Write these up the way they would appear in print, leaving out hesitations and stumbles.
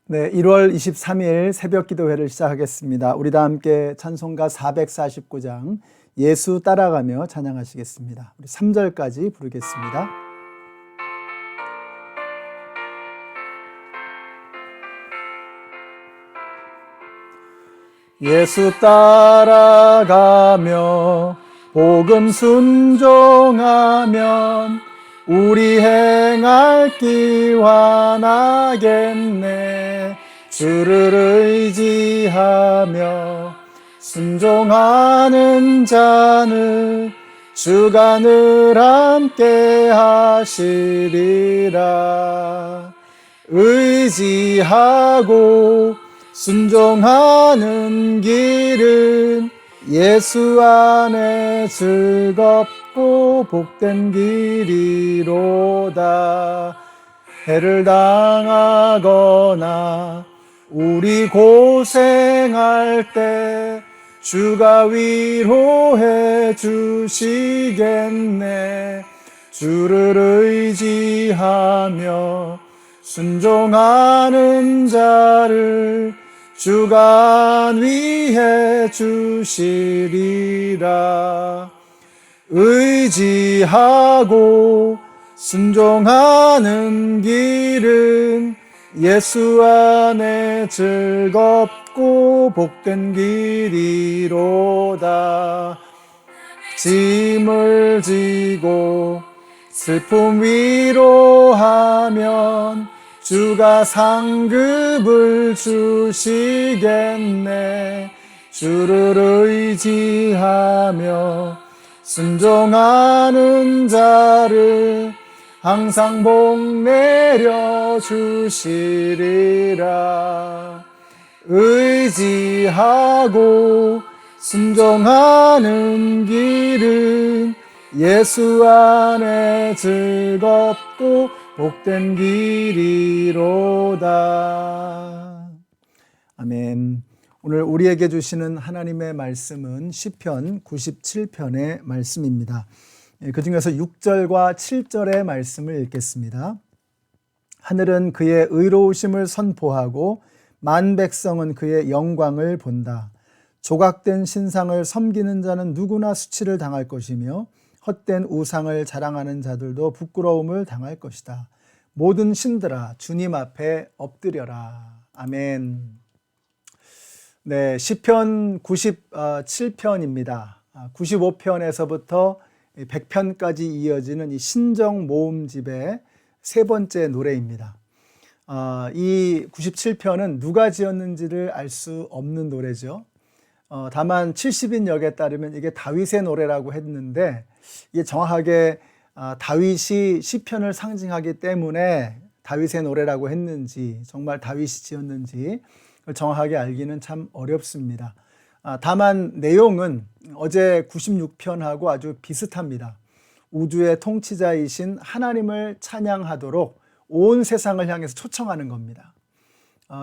네, 1월 23일 새벽 기도회를 시작하겠습니다. 우리 다 함께 찬송가 449장 예수 따라가며 찬양하시겠습니다. 우리 3절까지 부르겠습니다. 예수 따라가며 복음 순종하면 우리 행할 기와 나겠네. 주를 의지하며 순종하는 자는 주가 늘 함께 하시리라. 의지하고 순종하는 길은 예수 안에 즐겁고 복된 길이로다. 해를 당하거나 우리 고생할 때 주가 위로해 주시겠네. 주를 의지하며 순종하는 자를 주가 위해 주시리라. 의지하고 순종하는 길은 예수 안에 즐겁고 복된 길이로다. 짐을 지고 슬픔 위로하면 주가 상급을 주시겠네. 주를 의지하며 순종하는 자를 항상 복 내려 주시리라. 의지하고 순종하는 길은 예수 안에 즐겁고 복된 길이로다. 아멘. 오늘 우리에게 주시는 하나님의 말씀은 시편 97편의 말씀입니다. 그 중에서 6절과 7절의 말씀을 읽겠습니다. 하늘은 그의 의로우심을 선포하고 만 백성은 그의 영광을 본다. 조각된 신상을 섬기는 자는 누구나 수치를 당할 것이며 헛된 우상을 자랑하는 자들도 부끄러움을 당할 것이다. 모든 신들아 주님 앞에 엎드려라. 아멘. 네, 시편 97편입니다. 95편에서부터 100편까지 이어지는 이 신정 모음집의 세 번째 노래입니다. 이 97편은 누가 지었는지를 알 수 없는 노래죠. 다만 70인 역에 따르면 이게 다윗의 노래라고 했는데 이게 정확하게 다윗이 시편을 상징하기 때문에 다윗의 노래라고 했는지 정말 다윗이 지었는지 정확하게 알기는 참 어렵습니다. 다만 내용은 어제 96편하고 아주 비슷합니다. 우주의 통치자이신 하나님을 찬양하도록 온 세상을 향해서 초청하는 겁니다.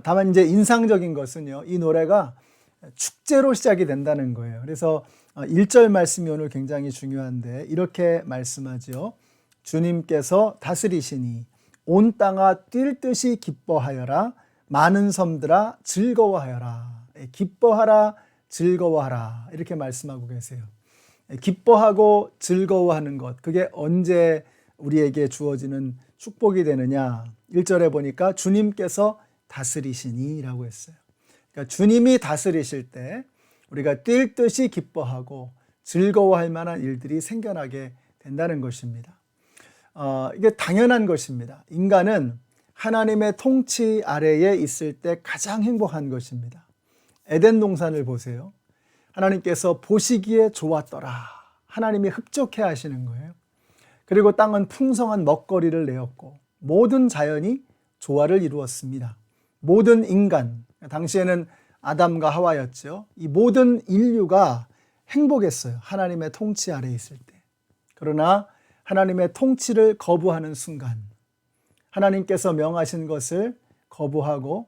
다만 이제 인상적인 것은요, 이 노래가 축제로 시작이 된다는 거예요. 그래서 1절 말씀이 오늘 굉장히 중요한데 이렇게 말씀하죠. 주님께서 다스리시니 온 땅아 뛸 듯이 기뻐하여라. 많은 섬들아 즐거워하여라. 기뻐하라, 즐거워하라. 이렇게 말씀하고 계세요. 기뻐하고 즐거워하는 것, 그게 언제 우리에게 주어지는 축복이 되느냐. 1절에 보니까 주님께서 다스리시니 라고 했어요. 그러니까 주님이 다스리실 때 우리가 뛸 듯이 기뻐하고 즐거워할 만한 일들이 생겨나게 된다는 것입니다. 이게 당연한 것입니다. 인간은 하나님의 통치 아래에 있을 때 가장 행복한 것입니다. 에덴 동산을 보세요. 하나님께서 보시기에 좋았더라. 하나님이 흡족해 하시는 거예요. 그리고 땅은 풍성한 먹거리를 내었고 모든 자연이 조화를 이루었습니다. 모든 인간, 당시에는 아담과 하와였죠. 이 모든 인류가 행복했어요. 하나님의 통치 아래에 있을 때. 그러나 하나님의 통치를 거부하는 순간, 하나님께서 명하신 것을 거부하고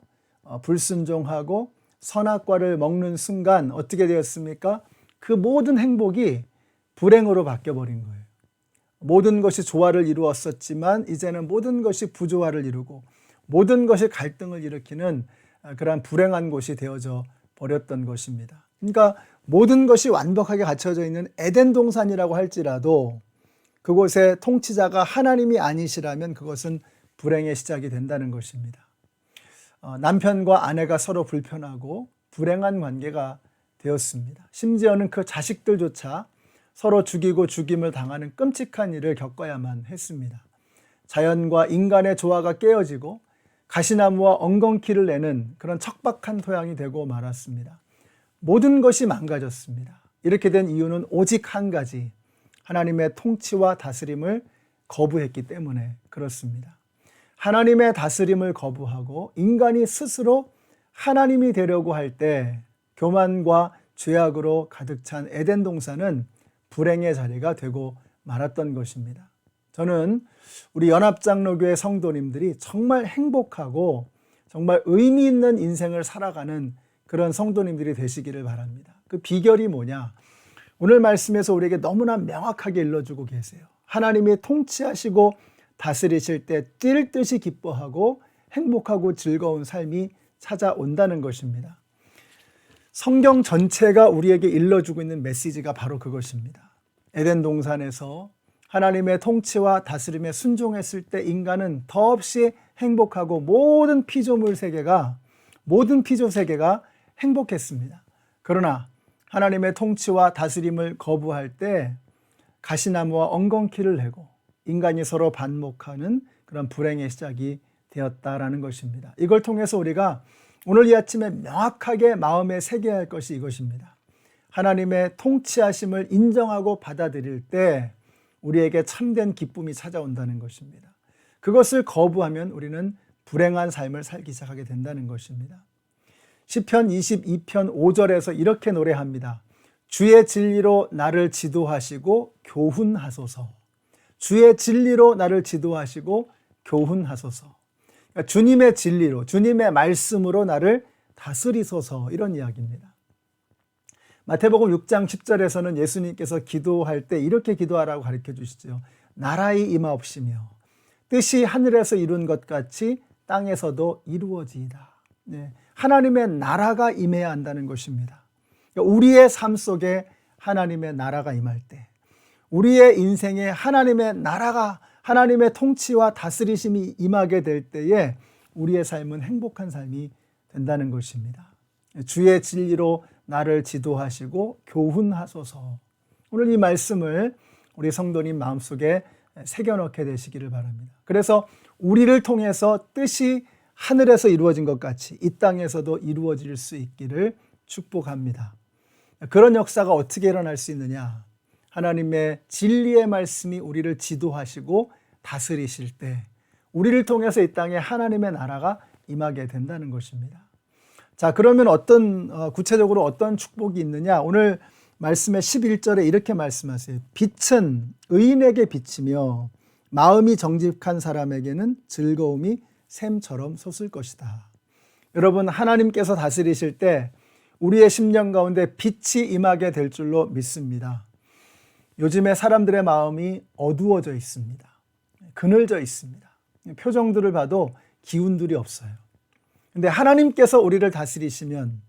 불순종하고 선악과를 먹는 순간 어떻게 되었습니까? 그 모든 행복이 불행으로 바뀌어버린 거예요. 모든 것이 조화를 이루었었지만 이제는 모든 것이 부조화를 이루고 모든 것이 갈등을 일으키는 그러한 불행한 곳이 되어져 버렸던 것입니다. 그러니까 모든 것이 완벽하게 갖춰져 있는 에덴 동산이라고 할지라도 그곳의 통치자가 하나님이 아니시라면 그것은 불행의 시작이 된다는 것입니다. 남편과 아내가 서로 불편하고 불행한 관계가 되었습니다. 심지어는 그 자식들조차 서로 죽이고 죽임을 당하는 끔찍한 일을 겪어야만 했습니다. 자연과 인간의 조화가 깨어지고 가시나무와 엉겅퀴를 내는 그런 척박한 토양이 되고 말았습니다. 모든 것이 망가졌습니다. 이렇게 된 이유는 오직 한 가지, 하나님의 통치와 다스림을 거부했기 때문에 그렇습니다. 하나님의 다스림을 거부하고 인간이 스스로 하나님이 되려고 할 때 교만과 죄악으로 가득 찬 에덴 동산은 불행의 자리가 되고 말았던 것입니다. 저는 우리 연합장로교회 성도님들이 정말 행복하고 정말 의미 있는 인생을 살아가는 그런 성도님들이 되시기를 바랍니다. 그 비결이 뭐냐? 오늘 말씀에서 우리에게 너무나 명확하게 일러주고 계세요. 하나님이 통치하시고 다스리실 때 뛸 듯이 기뻐하고 행복하고 즐거운 삶이 찾아온다는 것입니다. 성경 전체가 우리에게 일러주고 있는 메시지가 바로 그것입니다. 에덴 동산에서 하나님의 통치와 다스림에 순종했을 때 인간은 더없이 행복하고 모든 피조물 세계가 행복했습니다. 그러나 하나님의 통치와 다스림을 거부할 때 가시나무와 엉겅퀴를 내고 인간이 서로 반목하는 그런 불행의 시작이 되었다라는 것입니다. 이걸 통해서 우리가 오늘 이 아침에 명확하게 마음에 새겨야 할 것이 이것입니다. 하나님의 통치하심을 인정하고 받아들일 때 우리에게 참된 기쁨이 찾아온다는 것입니다. 그것을 거부하면 우리는 불행한 삶을 살기 시작하게 된다는 것입니다. 시편 22편 5절에서 이렇게 노래합니다. 주의 진리로 나를 지도하시고 교훈하소서. 주의 진리로 나를 지도하시고 교훈하소서. 그러니까 주님의 진리로, 주님의 말씀으로 나를 다스리소서, 이런 이야기입니다. 마태복음 6장 10절에서는 예수님께서 기도할 때 이렇게 기도하라고 가르쳐 주시죠. 나라의 임하옵시며 뜻이 하늘에서 이룬 것 같이 땅에서도 이루어지이다. 네, 하나님의 나라가 임해야 한다는 것입니다. 그러니까 우리의 삶 속에 하나님의 나라가 임할 때, 우리의 인생에 하나님의 나라가, 하나님의 통치와 다스리심이 임하게 될 때에 우리의 삶은 행복한 삶이 된다는 것입니다. 주의 진리로 나를 지도하시고 교훈하소서. 오늘 이 말씀을 우리 성도님 마음속에 새겨넣게 되시기를 바랍니다. 그래서 우리를 통해서 뜻이 하늘에서 이루어진 것 같이 이 땅에서도 이루어질 수 있기를 축복합니다. 그런 역사가 어떻게 일어날 수 있느냐? 하나님의 진리의 말씀이 우리를 지도하시고 다스리실 때 우리를 통해서 이 땅에 하나님의 나라가 임하게 된다는 것입니다. 자, 그러면 구체적으로 어떤 축복이 있느냐? 오늘 말씀의 11절에 이렇게 말씀하세요. 빛은 의인에게 비치며 마음이 정직한 사람에게는 즐거움이 샘처럼 솟을 것이다. 여러분, 하나님께서 다스리실 때 우리의 심령 가운데 빛이 임하게 될 줄로 믿습니다. 요즘에 사람들의 마음이 어두워져 있습니다. 그늘져 있습니다. 표정들을 봐도 기운들이 없어요. 근데 하나님께서 우리를 다스리시면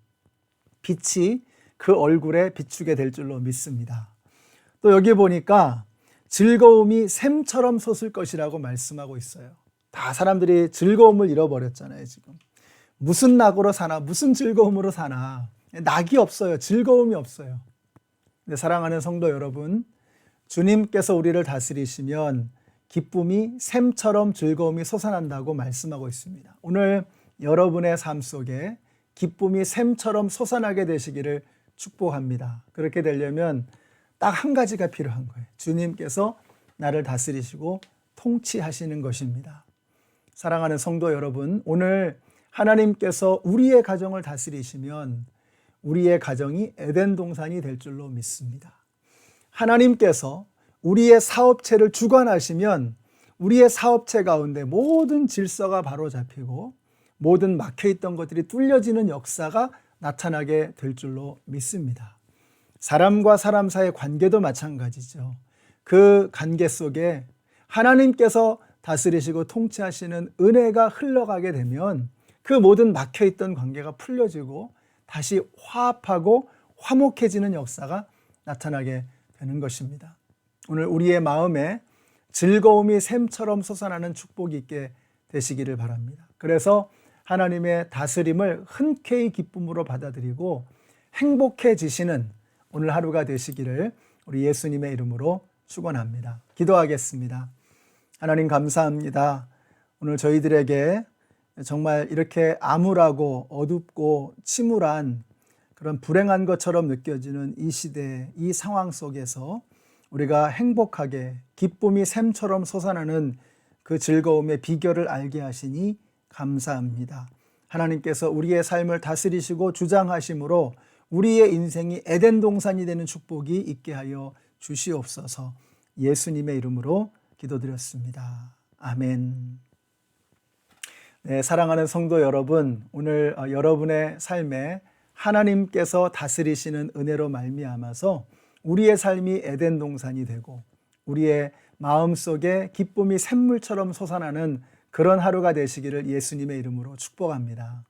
빛이 그 얼굴에 비추게 될 줄로 믿습니다. 또 여기 보니까 즐거움이 샘처럼 솟을 것이라고 말씀하고 있어요. 다 사람들이 즐거움을 잃어버렸잖아요, 지금. 무슨 낙으로 사나, 무슨 즐거움으로 사나. 낙이 없어요. 즐거움이 없어요. 근데 사랑하는 성도 여러분, 주님께서 우리를 다스리시면 기쁨이 샘처럼 즐거움이 솟아난다고 말씀하고 있습니다. 오늘 여러분의 삶 속에 기쁨이 샘처럼 솟아나게 되시기를 축복합니다. 그렇게 되려면 딱 한 가지가 필요한 거예요. 주님께서 나를 다스리시고 통치하시는 것입니다. 사랑하는 성도 여러분, 오늘 하나님께서 우리의 가정을 다스리시면 우리의 가정이 에덴 동산이 될 줄로 믿습니다. 하나님께서 우리의 사업체를 주관하시면 우리의 사업체 가운데 모든 질서가 바로잡히고 모든 막혀있던 것들이 뚫려지는 역사가 나타나게 될 줄로 믿습니다. 사람과 사람 사이의 관계도 마찬가지죠. 그 관계 속에 하나님께서 다스리시고 통치하시는 은혜가 흘러가게 되면 그 모든 막혀있던 관계가 풀려지고 다시 화합하고 화목해지는 역사가 나타나게 되는 것입니다. 오늘 우리의 마음에 즐거움이 샘처럼 솟아나는 축복이 있게 되시기를 바랍니다. 그래서 하나님의 다스림을 흔쾌히 기쁨으로 받아들이고 행복해지시는 오늘 하루가 되시기를 우리 예수님의 이름으로 축원합니다. 기도하겠습니다. 하나님 감사합니다. 오늘 저희들에게 정말 이렇게 암울하고 어둡고 침울한 그런 불행한 것처럼 느껴지는 이 시대, 이 상황 속에서 우리가 행복하게 기쁨이 샘처럼 솟아나는 그 즐거움의 비결을 알게 하시니 감사합니다. 하나님께서 우리의 삶을 다스리시고 주장하심으로 우리의 인생이 에덴 동산이 되는 축복이 있게 하여 주시옵소서. 예수님의 이름으로 기도드렸습니다. 아멘. 네, 사랑하는 성도 여러분, 오늘 여러분의 삶에 하나님께서 다스리시는 은혜로 말미암아서 우리의 삶이 에덴 동산이 되고 우리의 마음속에 기쁨이 샘물처럼 솟아나는 그런 하루가 되시기를 예수님의 이름으로 축복합니다.